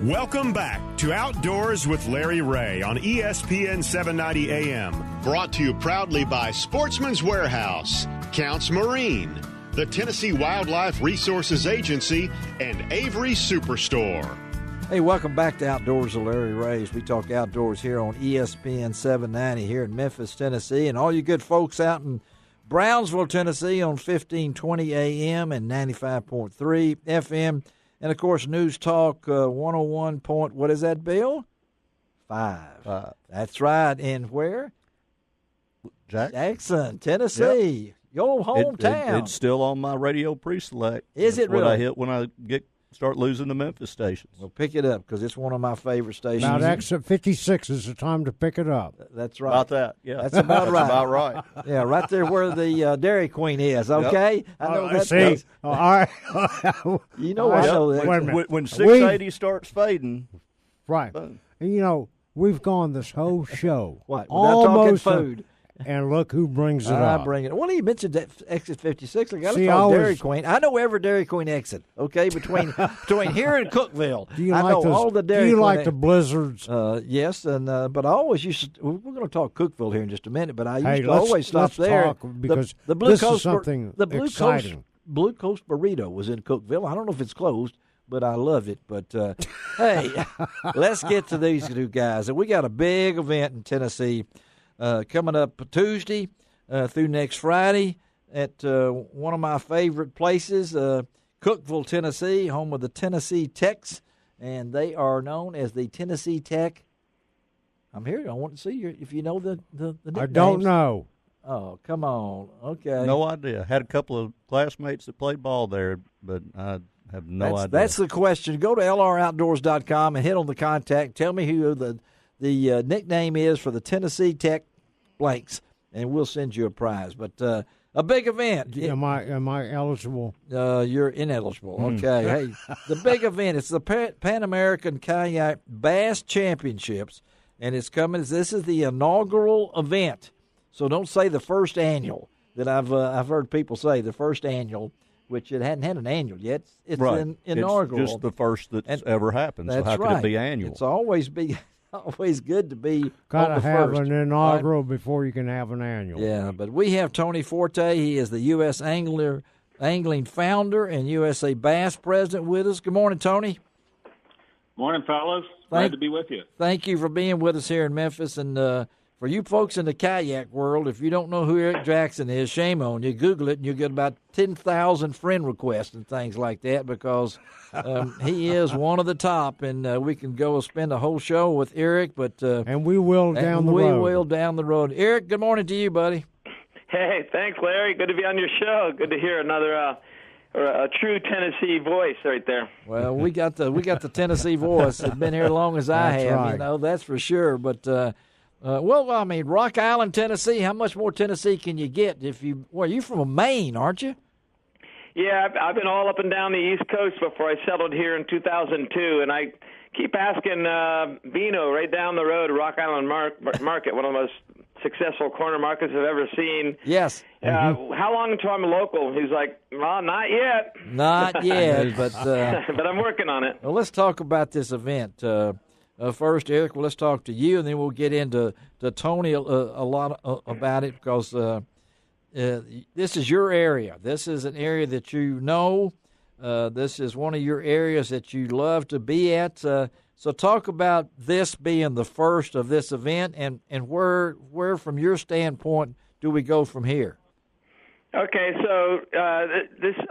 Welcome back to Outdoors with Larry Ray on ESPN 790 AM. Brought to you proudly by Sportsman's Warehouse, Counts Marine, the Tennessee Wildlife Resources Agency, and Avery Superstore. Hey, welcome back to Outdoors with Larry Ray. We talk outdoors here on ESPN 790 here in Memphis, Tennessee, and all you good folks out in Brownsville, Tennessee on 1520 AM and 95.3 FM. And, of course, News Talk 101 point, what is that, Bill? 5. That's right. And where? Jackson, Tennessee. Yep. Your hometown. It's still on my radio pre-select. Is it really? What I hit when I start losing the Memphis stations. Well, pick it up because it's one of my favorite stations. About exit 56 is the time to pick it up. That's right. About that, yeah. That's about right. That's about right. Yeah, right there where the Dairy Queen is, okay? Yep. I know that. See, all right. You know I know that. Wait a minute. When 680 starts fading. Right. Boom. You know, we've gone this whole show. What? Without almost talking food. And look who brings it I up. bring it. Well, you mentioned that exit 56. I got to See, call I Dairy was- Queen. I know every Dairy Queen exit. Okay, between here and Cookeville, Do you I like know those, all the Dairy Do you Queen. like the blizzards? Yes, and but I always used to. We're going to talk Cookeville here in just a minute, but I used Hey, to always stop let's there. talk because the Blue this Coast is something the Blue exciting. Blue Coast Burrito was in Cookeville. I don't know if it's closed, but I love it. But hey, let's get to these two guys. And we got a big event in Tennessee coming up Tuesday through next Friday at one of my favorite places, Cookeville, Tennessee, home of the Tennessee Techs, and they are known as the Tennessee Tech. I'm here. I want to see you if you know the nicknames. I don't know. Oh, come on. Okay. No idea. Had a couple of classmates that played ball there, but I have no idea. That's the question. Go to lroutdoors.com and hit on the contact. Tell me who the nickname is for the Tennessee Tech blanks, and we'll send you a prize. But a big event. Am I eligible? You're ineligible. Okay. Hey, the big event. It's the Pan American Kayak Bass Championships, and it's coming. This is the inaugural event. So don't say the first annual that I've heard people say, the first annual, which it hadn't had an annual yet. It's right. an inaugural. It's just the first that's ever happened. So how right. could it be annual? It's always good to be Got to on the have first. an inaugural before you can have an annual. Yeah, but we have Tony Forte. He is the U.S. Angling founder and USA Bass president with us. Good morning, Tony. Morning, fellas. Glad to be with you. Thank you for being with us here in Memphis. And for you folks in the kayak world, if you don't know who Eric Jackson is, shame on you. Google it, and you'll get about 10,000 friend requests and things like that because he is one of the top. And we can go spend a whole show with Eric. And we will down the road. We will down the road. Eric, good morning to you, buddy. Hey, thanks, Larry. Good to be on your show. Good to hear another a true Tennessee voice right there. Well, we got the Tennessee voice. It's been here as long as I That's have, right. that's for sure. But Rock Island, Tennessee. How much more Tennessee can you get you're from Maine, aren't you? Yeah, I've been all up and down the East Coast before I settled here in 2002, and I keep asking Bino right down the road, Rock Island Market, one of the most successful corner markets I've ever seen. Yes. How long until I'm a local? He's like, well, not yet. Not yet, but but I'm working on it. Well, let's talk about this event. First, Eric, let's talk to you, and then we'll get into Tony a lot about it because this is your area. This is an area that you know. This is one of your areas that you love to be at. So talk about this being the first of this event, and where from your standpoint, do we go from here? Okay, so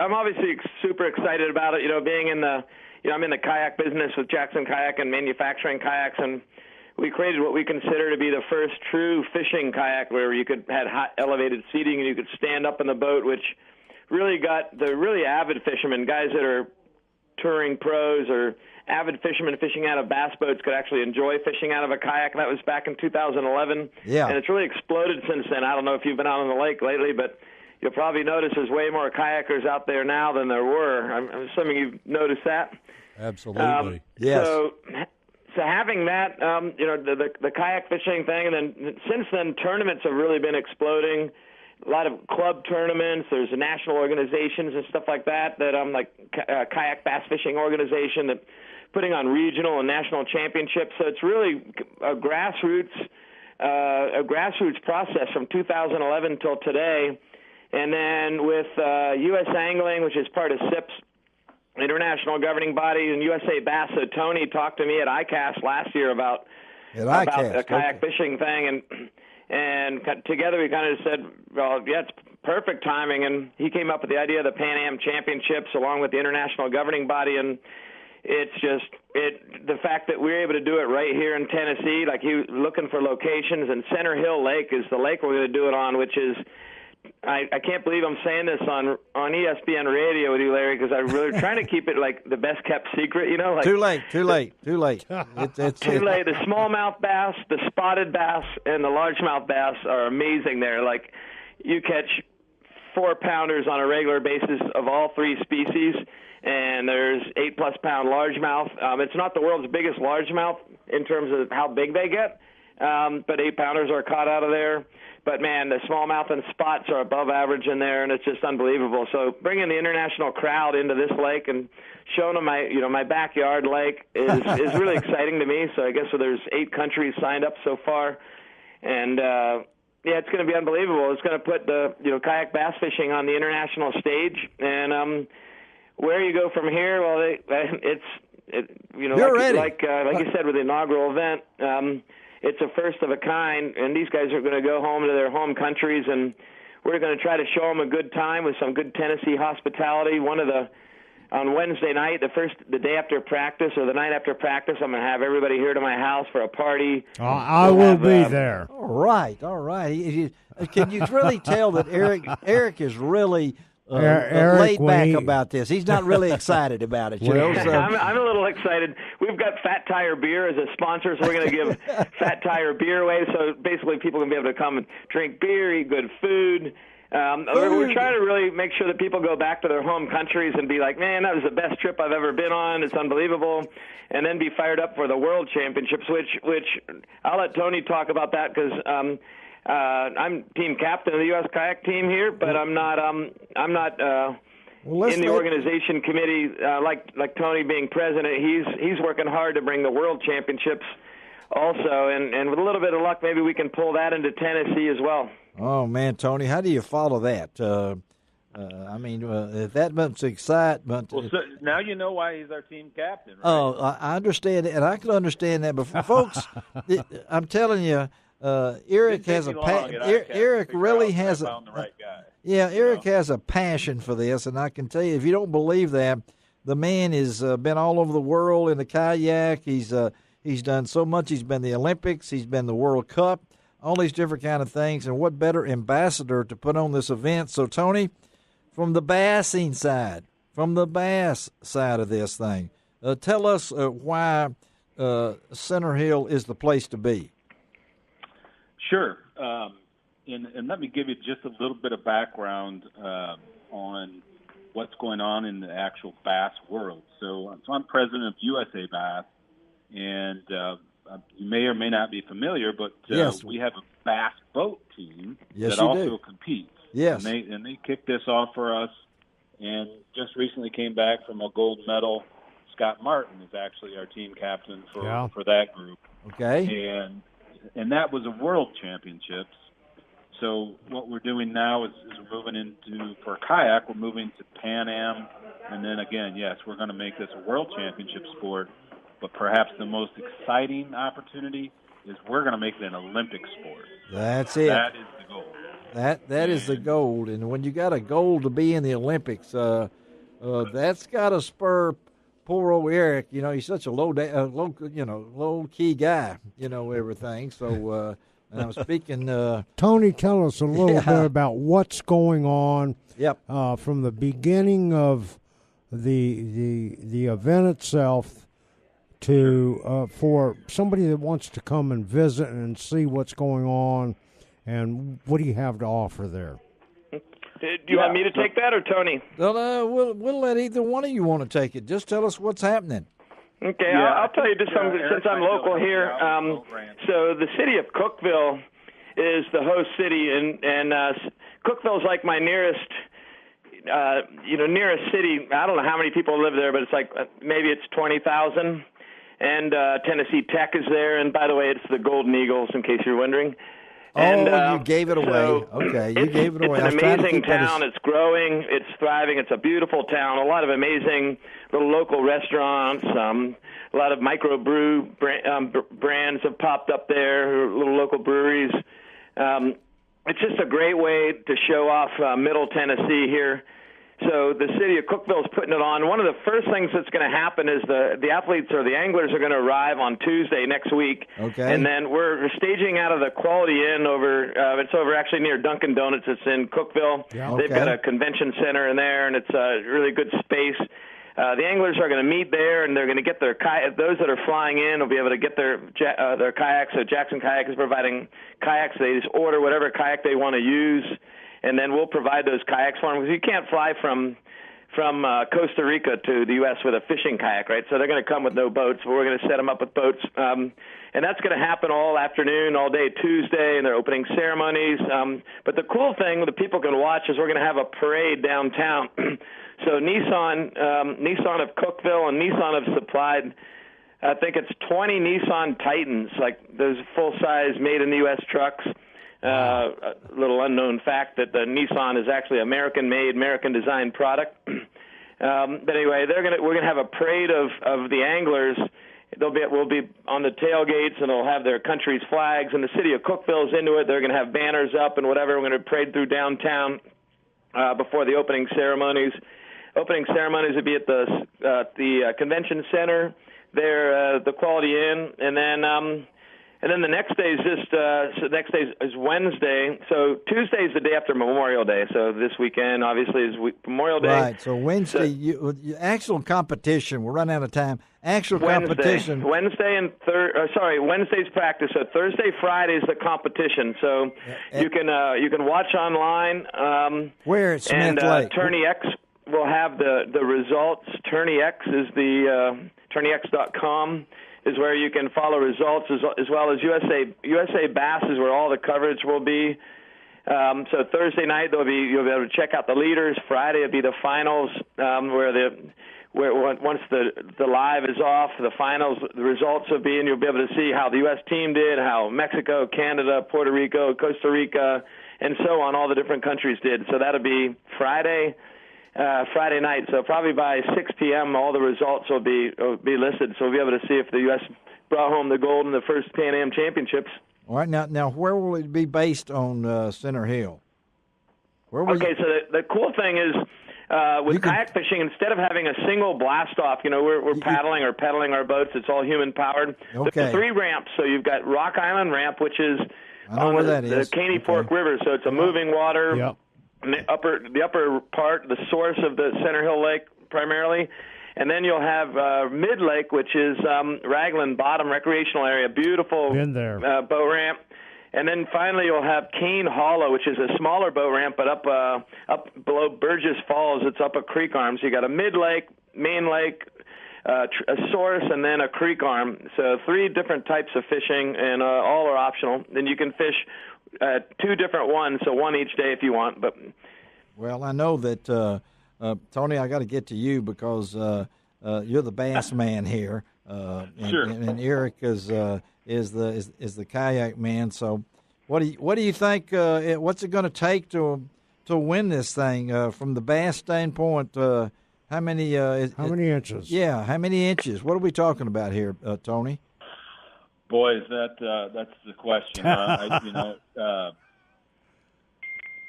I'm obviously super excited about it. Being in I'm in the kayak business with Jackson Kayak and manufacturing kayaks, and we created what we consider to be the first true fishing kayak where you could had hot elevated seating and you could stand up in the boat, which really got the really avid fishermen, guys that are touring pros or avid fishermen fishing out of bass boats could actually enjoy fishing out of a kayak. And that was back in 2011. Yeah. And it's really exploded since then. I don't know if you've been out on the lake lately, but you'll probably notice there's way more kayakers out there now than there were. I'm assuming you've noticed that. Absolutely. Yes. So having that, the kayak fishing thing, and then since then tournaments have really been exploding. a lot of club tournaments. There's national organizations and stuff like that like kayak bass fishing organization that putting on regional and national championships. So it's really a grassroots process from 2011 till today. And then with U.S. Angling, which is part of SIP's international governing body, and USA Bass. So Tony talked to me at ICAST last year about the kayak fishing thing, and together we kind of said, well, yeah, it's perfect timing. And he came up with the idea of the Pan Am Championships along with the international governing body, and it's just the fact that we're able to do it right here in Tennessee. Like, he was looking for locations, and Center Hill Lake is the lake we're going to do it on, which is, I can't believe I'm saying this on ESPN radio with you, Larry, because I'm really trying to keep it like the best kept secret. You know, like too late. It's too late. The smallmouth bass, the spotted bass, and the largemouth bass are amazing there. Like, you catch 4-pounders on a regular basis of all three species, and there's 8+ pound largemouth. It's not the world's biggest largemouth in terms of how big they get, but 8-pounders are caught out of there. But, man, the smallmouth and spots are above average in there, and it's just unbelievable. So bringing the international crowd into this lake and showing them my backyard lake is really exciting to me. So I guess there's 8 countries signed up so far. And, it's going to be unbelievable. It's going to put the kayak bass fishing on the international stage. And where you go from here, well, You're ready. Like you said with the inaugural event, it's a first of a kind, and these guys are going to go home to their home countries, and we're going to try to show them a good time with some good Tennessee hospitality. On Wednesday night, the day after practice or the night after practice, I'm going to have everybody here to my house for a party. I will be there. All right. Can you really tell that Eric is really laid back about this? He's not really excited about it, So. I'm a little excited. We've got Fat Tire Beer as a sponsor, so we're going to give Fat Tire Beer away. So basically, people can be able to come and drink beer, eat good food. We're trying to really make sure that people go back to their home countries and be like, man, that was the best trip I've ever been on. It's unbelievable. And then be fired up for the World Championships, which I'll let Tony talk about that because I'm team captain of the U.S. kayak team here, but I'm not in the organization committee like Tony being president. He's working hard to bring the World Championships also, and with a little bit of luck, maybe we can pull that into Tennessee as well. Oh, man, Tony, how do you follow that? If that much excitement. Well, so now you know why he's our team captain, right? Oh, I understand it, and I can understand that. But, folks, I'm telling you, Eric has Eric really has a right guy. Yeah, Eric has a passion for this, and I can tell you, if you don't believe that, the man has been all over the world in the kayak. He's done so much. He's been the Olympics. He's been the World Cup. All these different kind of things, and what better ambassador to put on this event? So, Tony, from the bass side of this thing, tell us why Center Hill is the place to be. Sure, and let me give you just a little bit of background on what's going on in the actual bass world. So I'm president of USA Bass, and you may or may not be familiar, but yes. We have a bass boat team yes, that also competes. Yes, and they kicked this off for us, and just recently came back from a gold medal. Scott Martin is actually our team captain for that group. Okay, and that was a World Championships. So what we're doing now is we're moving into, for kayak, we're moving to Pan Am, and then again, yes, we're going to make this a World Championship sport. But perhaps the most exciting opportunity is we're going to make it an Olympic sport. That's it. That is the goal. That is the goal. And when you got a goal to be in the Olympics, that's got to spur poor old Eric. He's such a low key guy. Everything. So and I'm speaking. Tony, tell us a little bit about what's going on. Yep. From the beginning of the event itself. To for somebody that wants to come and visit and see what's going on, and what do you have to offer there? Do you want me to take that or Tony? No, we'll let either one of you want to take it. Just tell us what's happening. Okay, I'll tell you just something since I'm local here. So the city of Cookeville is the host city, and Cookeville's like my nearest city. I don't know how many people live there, but it's like maybe it's 20,000. And Tennessee Tech is there. And by the way, it's the Golden Eagles, in case you're wondering. And, you gave it away. So okay, you gave it away. It's an amazing town. It's growing. It's thriving. It's a beautiful town. A lot of amazing little local restaurants. A lot of microbrew brands have popped up there, little local breweries. It's just a great way to show off Middle Tennessee here. So the city of Cookeville is putting it on. One of the first things that's going to happen is the athletes or the anglers are going to arrive on Tuesday next week. Okay. And then we're staging out of the Quality Inn it's over actually near Dunkin' Donuts. It's in Cookeville. Yeah. They've got a convention center in there, and it's a really good space. The anglers are going to meet there, and they're going to get their those that are flying in will be able to get their kayaks. So Jackson Kayak is providing kayaks. They just order whatever kayak they want to use, and then we'll provide those kayaks for them, because you can't fly from Costa Rica to the U.S. with a fishing kayak, right? So they're going to come with no boats. But we're going to set them up with boats, and that's going to happen all afternoon, all day Tuesday, and they're opening ceremonies. But the cool thing that people can watch is we're going to have a parade downtown. So Nissan of Cookeville and Nissan have supplied, I think it's 20 Nissan Titans, like those full-size made-in-the-U.S. trucks. A little unknown fact that the Nissan is actually American-made, American-designed product. But anyway, we're gonna have a parade of the anglers. We'll be on the tailgates, and they'll have their country's flags. And the city of Cookeville is into it. They're gonna have banners up and whatever. We're gonna parade through downtown before the opening ceremonies. Opening ceremonies would be at the convention center there, the Quality Inn, and then the next day is Wednesday. So Tuesday is the day after Memorial Day. So this weekend, obviously, is Memorial Day. Right. So Wednesday, actual competition. We're running out of time. Competition. Wednesday's practice. So Thursday, Friday is the competition. So you can watch online. Where at Smith Lake? Tourney X will have the results. Tourney X is the tourneyx.com. is where you can follow results, as well as USA Bass is where all the coverage will be. So Thursday night you'll be able to check out the leaders. Friday will be the finals, where once the live is off, the finals, the results will be, and you'll be able to see how the U.S. team did, how Mexico, Canada, Puerto Rico, Costa Rica, and so on, all the different countries did. So that'll be Friday night. So probably by 6 p.m. all the results will be listed. So we'll be able to see if the U.S. brought home the gold in the first Pan Am Championships. All right. Now where will it be based on Center Hill? So the cool thing is with kayak fishing, instead of having a single blast off, we're pedaling our boats. It's all human powered. Okay. There's 3 ramps. So you've got Rock Island Ramp, which is on the Caney Fork River. So it's a moving water. Yep. The upper part, the source of the Center Hill Lake primarily, and then you'll have Mid Lake, which is Raglan Bottom recreational area, beautiful boat ramp, and then finally you'll have Cane Hollow, which is a smaller boat ramp, but up below Burgess Falls, it's up a creek arm. So you got a Mid Lake, Main Lake, a source, and then a creek arm. So 3 different types of fishing, and all are optional. Then you can fish 2 different ones, so 1 each day if you want. Well, I know that Tony, I got to get to you because you're the bass man here, Sure. And Eric is the kayak man. So, what do you think? What's it going to take to win this thing from the bass standpoint? How many inches? Yeah, how many inches? What are we talking about here, Tony? Boys, that's the question.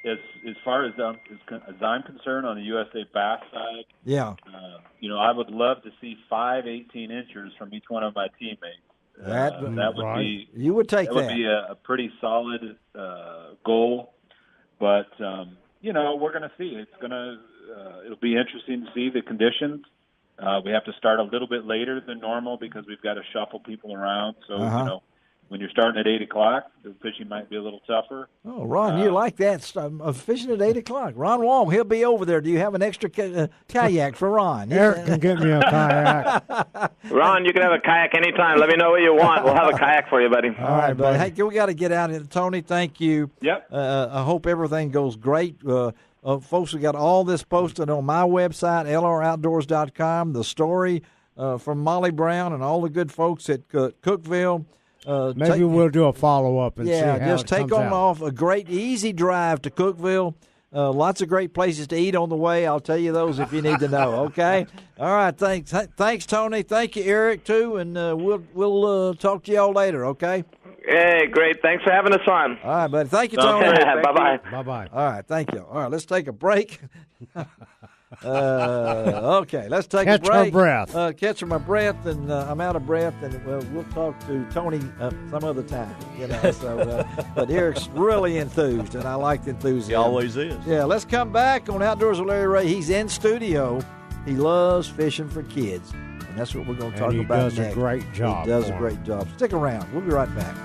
As far as I'm concerned, on the USA Bass side, I would love to see 5 18-inchers from each one of my teammates. That would be you would take that would be a pretty solid goal. But we're going to see. It'll be interesting to see the conditions. We have to start a little bit later than normal because we've got to shuffle people around. So when you're starting at 8 o'clock, the fishing might be a little tougher. Oh, Ron, you like that stuff, fishing at 8 o'clock. Ron Wong, he'll be over there. Do you have an extra kayak for Ron? Eric can get me a kayak. Ron, you can have a kayak anytime. Let me know what you want. We'll have a kayak for you, buddy. All right, buddy. Hey, we got to get out of here. Tony, thank you. Yep. I hope everything goes great. Folks, we got all this posted on my website, lroutdoors.com, the story from Molly Brown and all the good folks at Cookeville. Maybe we'll do a follow-up and see how just take on off a great, easy drive to Cookeville. Lots of great places to eat on the way. I'll tell you those if you need to know, okay? All right, thanks, Tony. Thank you, Eric, too, and we'll talk to you all later, okay? Hey, great. Thanks for having us on. All right, buddy. Thank you, Tony. Bye-bye. Bye-bye. All right, thank you. All right, let's take a break. Okay, let's take a break. Catch my breath. Catching my breath, and I'm out of breath, and we'll talk to Tony some other time. So, but Eric's really enthused, and I like the enthusiasm. He always is. Yeah, let's come back on Outdoors with Larry Ray. He's in studio. He loves fishing for kids, and that's what we're going to talk about next. He does a great job. He does a great job. Stick around. We'll be right back.